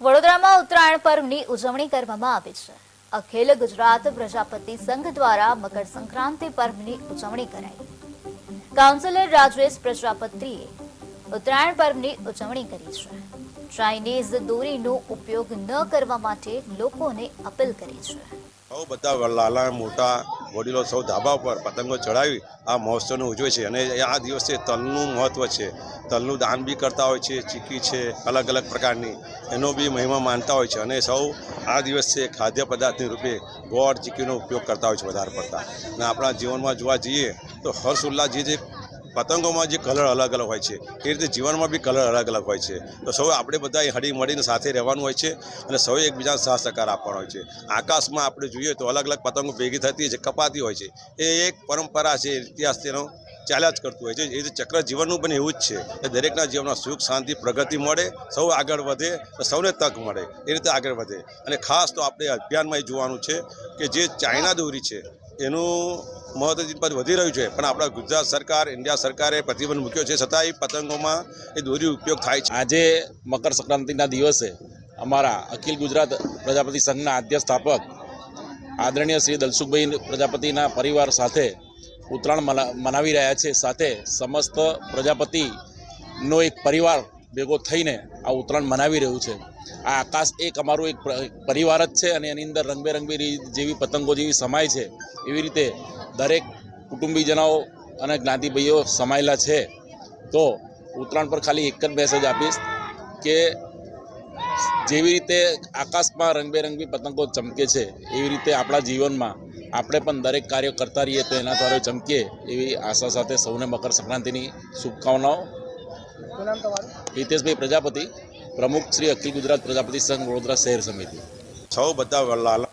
વડોદરામાં ઉત્તરાયણ પર્વની ઉજવણી કરવામાં આવી છે। અખિલ ગુજરાત પ્રજાપતિ સંઘ દ્વારા મકર સંક્રાંતિ પર્વની ઉજવણી કરાઈ। કાઉન્સિલર રાજેશ પ્રજાપતિએ ઉત્તરાયણ પર્વની ઉજવણી કરી છે। ચાઇનીઝ દોરીનો ઉપયોગ ન કરવા માટે લોકોને અપીલ કરી છે। સૌ બધા લાલા મોટા વડીલો સૌ ધાબા પર પતંગો ચડાવી આ મહોત્સવને ઉજવે છે અને આ દિવસે તલનું મહત્વ છે। તલનું દાન બી કરતા હોય છે, ચીકી છે, અલગ અલગ પ્રકારની એનો બી મહિમા માનતા હોય છે અને સૌ આ દિવસે ખાદ્ય પદાર્થની રૂપે ગોળ ચીકીનો ઉપયોગ કરતા હોય છે વધારે પડતા। અને આપણા જીવનમાં જોવા જઈએ તો હર્ષ ઉલ્લાસ જે પતંગોમાં જે કલર અલગ અલગ હોય છે એ રીતે જીવનમાં બી કલર અલગ અલગ હોય છે। તો સૌ આપણે બધા હળી મળીને સાથે રહેવાનું હોય છે અને સૌ એકબીજાને સાથ સહકાર આપવાનો હોય છે। આકાશમાં આપણે જોઈએ તો અલગ અલગ પતંગો ભેગી થતી છે, કપાતી હોય છે, એ એક પરંપરા છે, ઇતિહાસ તેનો ચાલ્યા જ કરતું હોય છે। એ ચક્ર જીવનનું પણ એવું જ છે કે દરેકના જીવનમાં સુખ શાંતિ પ્રગતિ મળે, સૌ આગળ વધે, સૌને તક મળે, એ રીતે આગળ વધે। અને ખાસ તો આપણે અભિયાનમાં એ જોવાનું છે કે જે ચાઇના દોરી છે એનું મહત્વ વધી રહ્યું છે, પણ આપણા ગુજરાત સરકાર, ઇન્ડિયા સરકારે પ્રતિબંધ મૂક્યો છે, છતાંય પતંગોમાં એ દોરી ઉપયોગ થાય છે। આજે મકર સંક્રાંતિના દિવસે અમારા અખિલ ગુજરાત પ્રજાપતિ સંઘના આદ્ય સ્થાપક આદરણીય શ્રી દલસુખભાઈ પ્રજાપતિના પરિવાર સાથે ઉત્તરાયણ મનાવી રહ્યા છે। સાથે સમસ્ત પ્રજાપતિનો એક પરિવાર ભેગો થઈને આ ઉત્તરાયણ મનાવી રહ્યું છે। આ આકાશ એક અમારું એક પરિવાર જ છે અને એની અંદર રંગબેરંગી જેવી પતંગો જેવી સમાય છે, એવી રીતે દરેક કુટુંબીજનો અને જ્ઞાતિભાઈઓ સમાયેલા છે। તો ઉત્તરાયણ પર ખાલી એક જ મેસેજ આપીશ કે જેવી રીતે આકાશમાં રંગબેરંગી પતંગો ચમકે છે એવી રીતે આપણા જીવનમાં આપણે પણ દરેક કાર્ય કરતા રહીએ તો એના દ્વારા ચમકીએ એવી આશા સાથે સૌને મકર સંક્રાંતિની શુભકામનાઓ। હિતેશભાઈ પ્રજાપતિ, પ્રમુખ શ્રી અખિલ ગુજરાત પ્રજાપતિ સંઘ વડોદરા શહેર સમિતિ। સૌ બધા લાલા